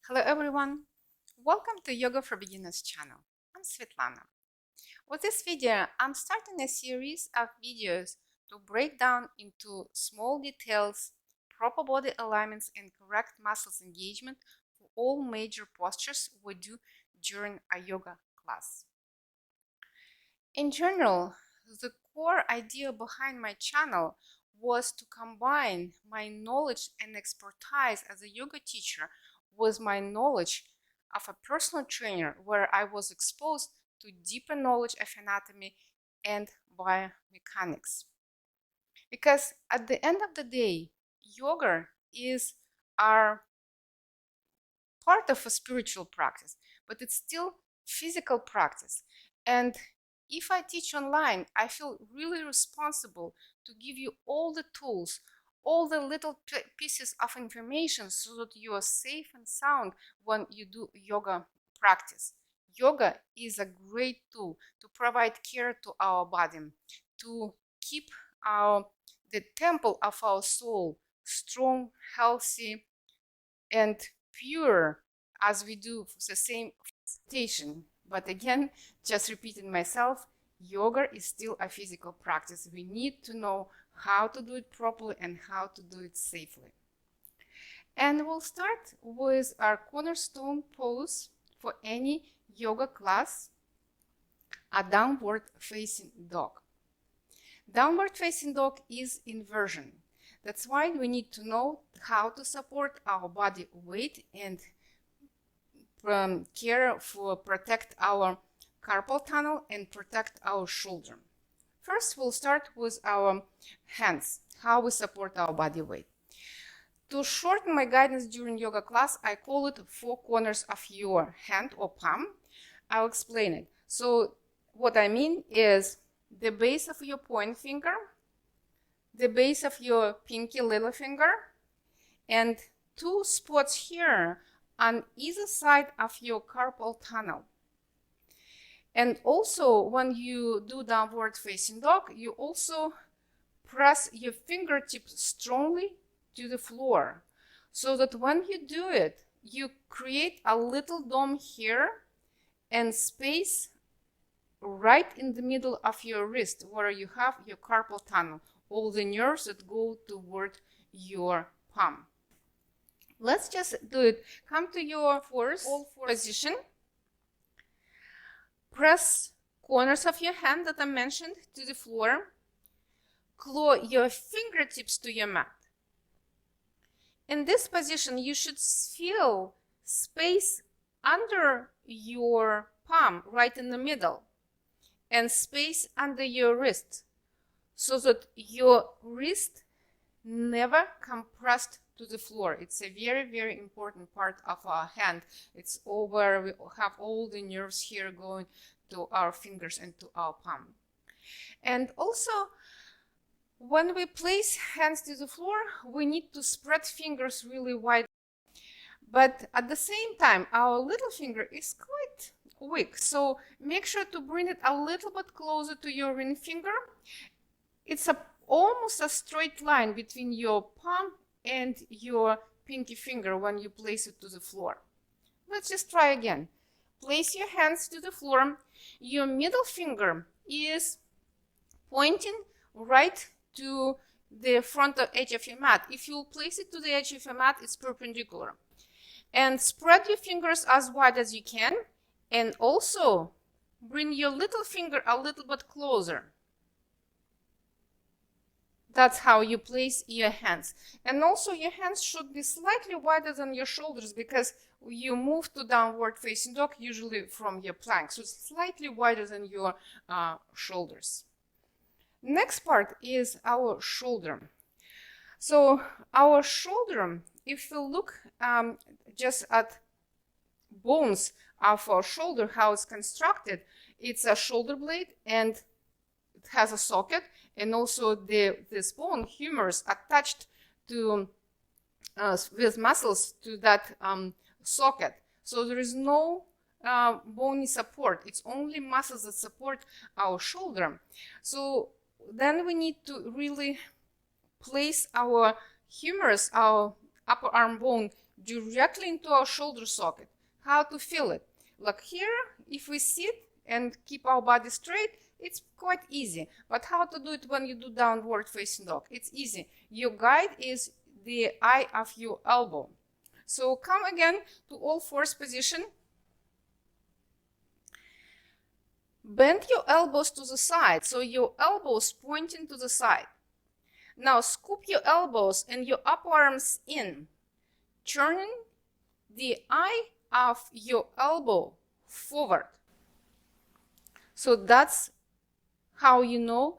Hello everyone, welcome to Yoga for Beginners channel. I'm Svetlana. With this video, I'm starting a series of videos to break down into small details, proper body alignments and correct muscles engagement for all major postures we do during a yoga class. In general, the core idea behind my channel was to combine my knowledge and expertise as a yoga teacher with my knowledge of a personal trainer, where I was exposed to deeper knowledge of anatomy and biomechanics. Because at the end of the day, yoga is our part of a spiritual practice, but it's still physical practice. And if I teach online, I feel really responsible to give you all the tools, all the little pieces of information so that you are safe and sound when you do yoga practice. Yoga is a great tool to provide care to our body, to keep the temple of our soul strong, healthy, and pure as we do the same meditation. But again, just repeating myself, yoga is still a physical practice. We need to know how to do it properly and how to do it safely. And we'll start with our cornerstone pose for any yoga class, a downward facing dog. Downward facing dog is inversion. That's why we need to know how to support our body weight and care for protect our carpal tunnel and protect our shoulder. First, we'll start with our hands, how we support our body weight. To shorten my guidance during yoga class, I call it 4 corners of your hand or palm. I'll explain it. So what I mean is the base of your point finger, the base of your pinky little finger, and 2 spots here on either side of your carpal tunnel. And also, when you do downward facing dog, you also press your fingertips strongly to the floor, so that when you do it, you create a little dome here and space right in the middle of your wrist where you have your carpal tunnel, all the nerves that go toward your palm. Let's just do it. Come to your fourth position. Press corners of your hand that I mentioned to the floor. Claw your fingertips to your mat. In this position, you should feel space under your palm, right in the middle, and space under your wrist, so that your wrist never compressed to the floor. It's a very, very important part of our hand. It's over, we have all the nerves here going to our fingers and to our palm. And also, when we place hands to the floor, we need to spread fingers really wide. But at the same time, our little finger is quite weak. So make sure to bring it a little bit closer to your ring finger. It's almost a straight line between your palm and your pinky finger when you place it to the floor. Let's just try again. Place your hands to the floor. Your middle finger is pointing right to the front edge of your mat. If you place it to the edge of your mat, it's perpendicular. And spread your fingers as wide as you can. And also bring your little finger a little bit closer. That's how you place your hands. And also your hands should be slightly wider than your shoulders, because you move to downward facing dog usually from your plank. So it's slightly wider than your shoulders. Next part is our shoulder. So our shoulder, if you look just at bones of our shoulder, how it's constructed, it's a shoulder blade and it has a socket, and also this bone humerus attached to with muscles to that socket. So there is no bony support. It's only muscles that support our shoulder. So then we need to really place our humerus, our upper arm bone, directly into our shoulder socket. How to feel it? Like here, if we sit and keep our body straight, it's quite easy. But how to do it when you do downward facing dog? It's easy. Your guide is the eye of your elbow. So come again to all fours position. Bend your elbows to the side, so your elbows pointing to the side. Now scoop your elbows and your upper arms in, turning the eye of your elbow forward. So that's how you know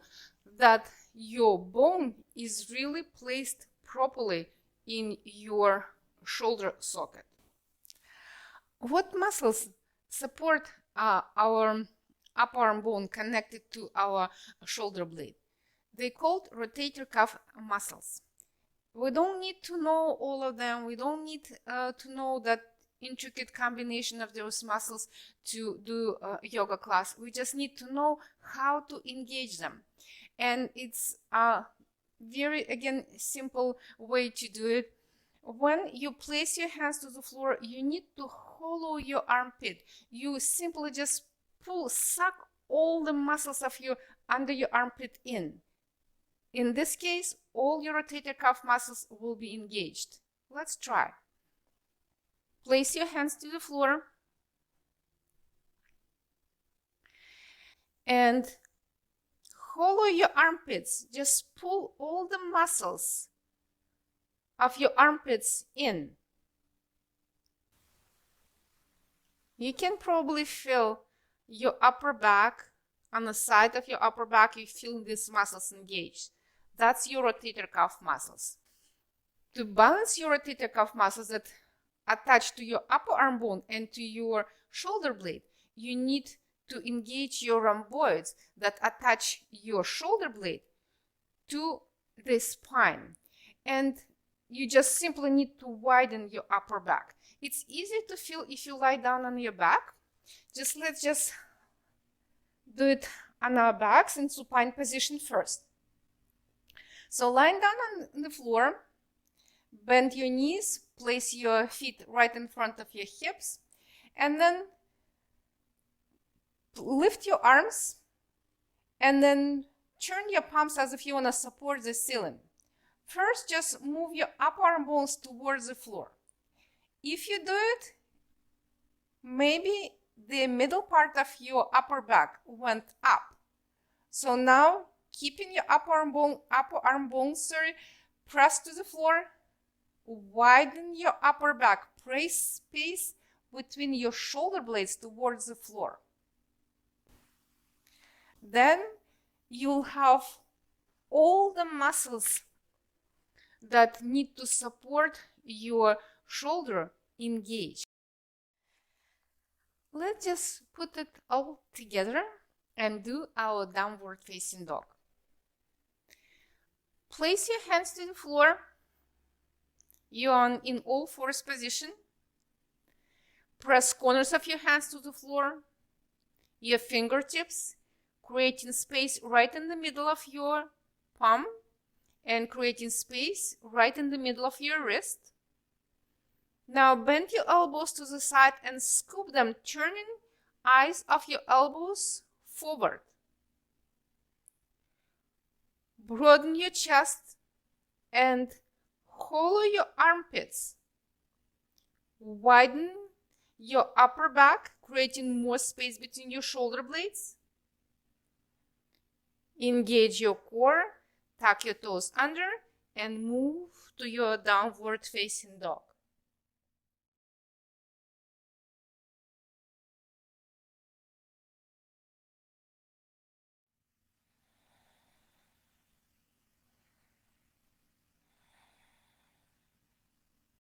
that your bone is really placed properly in your shoulder socket. What muscles support our upper arm bone connected to our shoulder blade? They're called rotator cuff muscles. We don't need to know all of them. We don't need to know that intricate combination of those muscles to do a yoga class. We just need to know how to engage them. And it's a very, again, simple way to do it. When you place your hands to the floor, you need to hollow your armpit. You simply just suck all the muscles of your under your armpit in. In this case, all your rotator cuff muscles will be engaged. Let's try. Place your hands to the floor and hollow your armpits. Just pull all the muscles of your armpits in. You can probably feel your upper back. On the side of your upper back, you feel these muscles engaged. That's your rotator cuff muscles. To balance your rotator cuff muscles that attach to your upper arm bone and to your shoulder blade, you need to engage your rhomboids that attach your shoulder blade to the spine. And you just simply need to widen your upper back. It's easy to feel if you lie down on your back. Let's just do it on our backs in supine position first. So lying down on the floor, bend your knees, place your feet right in front of your hips, and then lift your arms, and then turn your palms as if you want to support the ceiling. First, just move your upper arm bones towards the floor. If you do it, maybe the middle part of your upper back went up. So now, keeping your upper arm bones pressed to the floor, widen your upper back, place space between your shoulder blades towards the floor. Then you'll have all the muscles that need to support your shoulder engaged. Let's just put it all together and do our downward facing dog. Place your hands to the floor. You are in all fours position. Press corners of your hands to the floor, your fingertips, creating space right in the middle of your palm and creating space right in the middle of your wrist. Now bend your elbows to the side and scoop them, turning eyes of your elbows forward. Broaden your chest and hollow your armpits. Widen your upper back, creating more space between your shoulder blades. Engage your core, tuck your toes under, and move to your downward facing dog.